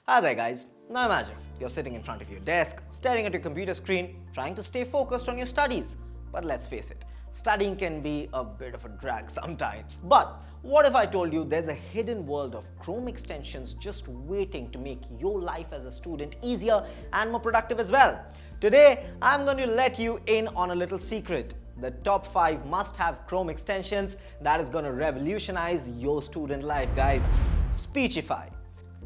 Hi there guys, now imagine you're sitting in front of your desk, staring at your computer screen, trying to stay focused on your studies. But let's face it, studying can be a bit of a drag sometimes. But what if I told you there's a hidden world of Chrome extensions just waiting to make your life as a student easier and more productive as well? Today, I'm going to let you in on a little secret. The top 5 must-have Chrome extensions that is going to revolutionize your student life, guys. Speechify.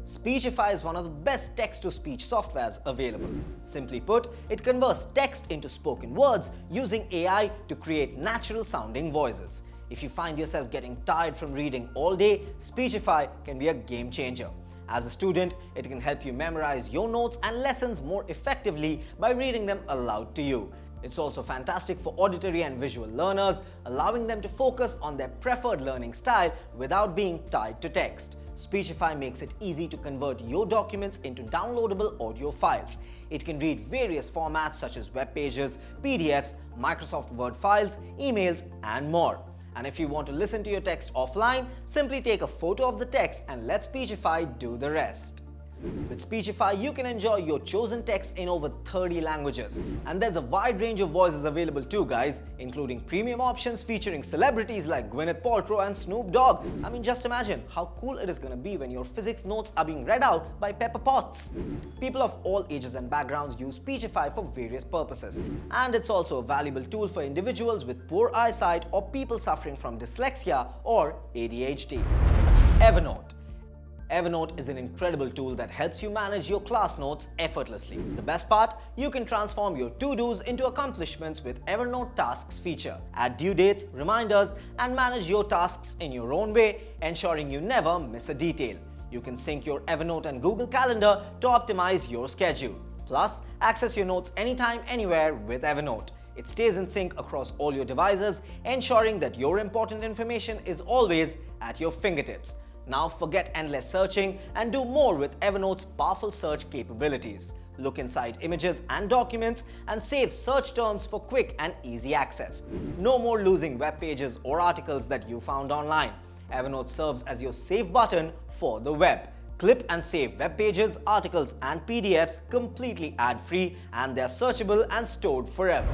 Speechify is one of the best text-to-speech softwares available. Simply put, it converts text into spoken words using AI to create natural-sounding voices. If you find yourself getting tired from reading all day, Speechify can be a game changer. As a student, it can help you memorize your notes and lessons more effectively by reading them aloud to you. It's also fantastic for auditory and visual learners, allowing them to focus on their preferred learning style without being tied to text. Speechify makes it easy to convert your documents into downloadable audio files. It can read various formats such as web pages, PDFs, Microsoft Word files, emails, and more. And if you want to listen to your text offline, simply take a photo of the text and let Speechify do the rest. With Speechify, you can enjoy your chosen text in over 30 languages. And there's a wide range of voices available too, guys, including premium options featuring celebrities like Gwyneth Paltrow and Snoop Dogg. I mean, just imagine how cool it is going to be when your physics notes are being read out by Pepper Potts. People of all ages and backgrounds use Speechify for various purposes. And it's also a valuable tool for individuals with poor eyesight or people suffering from dyslexia or ADHD. Evernote. Evernote is an incredible tool that helps you manage your class notes effortlessly. The best part? You can transform your to-dos into accomplishments with Evernote Tasks feature. Add due dates, reminders, and manage your tasks in your own way, ensuring you never miss a detail. You can sync your Evernote and Google Calendar to optimize your schedule. Plus, access your notes anytime, anywhere with Evernote. It stays in sync across all your devices, ensuring that your important information is always at your fingertips. Now forget endless searching and do more with Evernote's powerful search capabilities. Look inside images and documents and save search terms for quick and easy access. No more losing web pages or articles that you found online. Evernote serves as your save button for the web. Clip and save web pages, articles, and PDFs completely ad-free, and they're searchable and stored forever.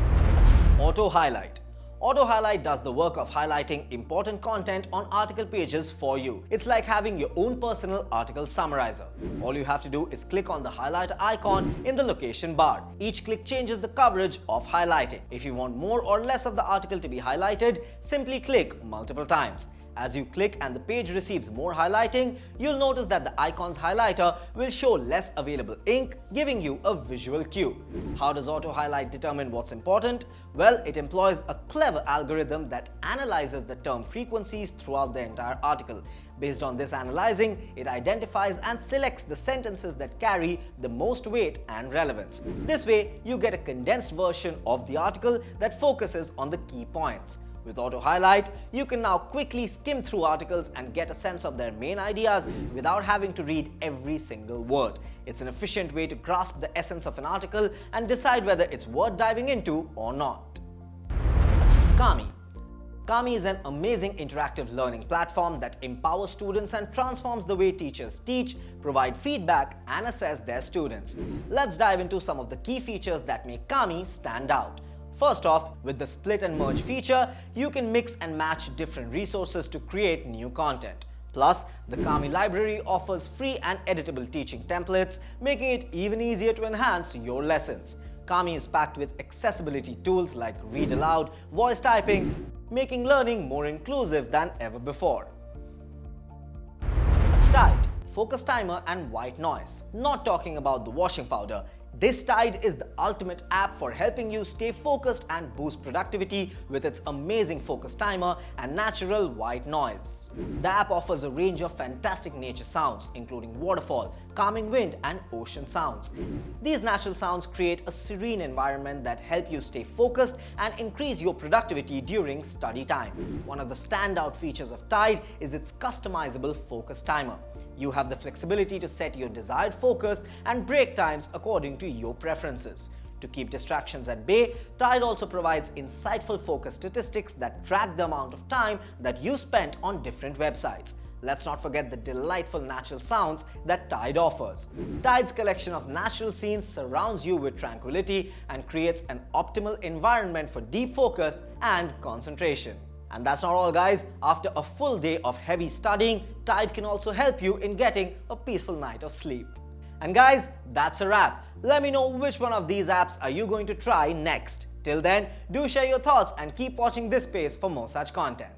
Auto Highlight. Auto Highlight does the work of highlighting important content on article pages for you. It's like having your own personal article summarizer. All you have to do is click on the highlighter icon in the location bar. Each click changes the coverage of highlighting. If you want more or less of the article to be highlighted, simply click multiple times. As you click and the page receives more highlighting, you'll notice that the icon's highlighter will show less available ink, giving you a visual cue. How does Auto Highlight determine what's important? Well, it employs a clever algorithm that analyzes the term frequencies throughout the entire article. Based on this analyzing, it identifies and selects the sentences that carry the most weight and relevance. This way, you get a condensed version of the article that focuses on the key points. With Auto Highlight, you can now quickly skim through articles and get a sense of their main ideas without having to read every single word. It's an efficient way to grasp the essence of an article and decide whether it's worth diving into or not. Kami. Kami is an amazing interactive learning platform that empowers students and transforms the way teachers teach, provide feedback, and assess their students. Let's dive into some of the key features that make Kami stand out. First off, with the split and merge feature, you can mix and match different resources to create new content. Plus, the Kami library offers free and editable teaching templates, making it even easier to enhance your lessons. Kami is packed with accessibility tools like read aloud, voice typing, making learning more inclusive than ever before. Tide, focus timer, and white noise. Not talking about the washing powder. This Tide is the ultimate app for helping you stay focused and boost productivity with its amazing focus timer and natural white noise. The app offers a range of fantastic nature sounds, including waterfall, calming wind, and ocean sounds. These natural sounds create a serene environment that help you stay focused and increase your productivity during study time. One of the standout features of Tide is its customizable focus timer. You have the flexibility to set your desired focus and break times according to your preferences. To keep distractions at bay, Tide also provides insightful focus statistics that track the amount of time that you spent on different websites. let's not forget the delightful natural sounds that Tide offers. Tide's collection of natural scenes surrounds you with tranquility and creates an optimal environment for deep focus and concentration. And that's not all, guys. After a full day of heavy studying, Tide can also help you in getting a peaceful night of sleep. And guys, that's a wrap. Let me know which one of these apps are you going to try next. Till then, do share your thoughts and keep watching this space for more such content.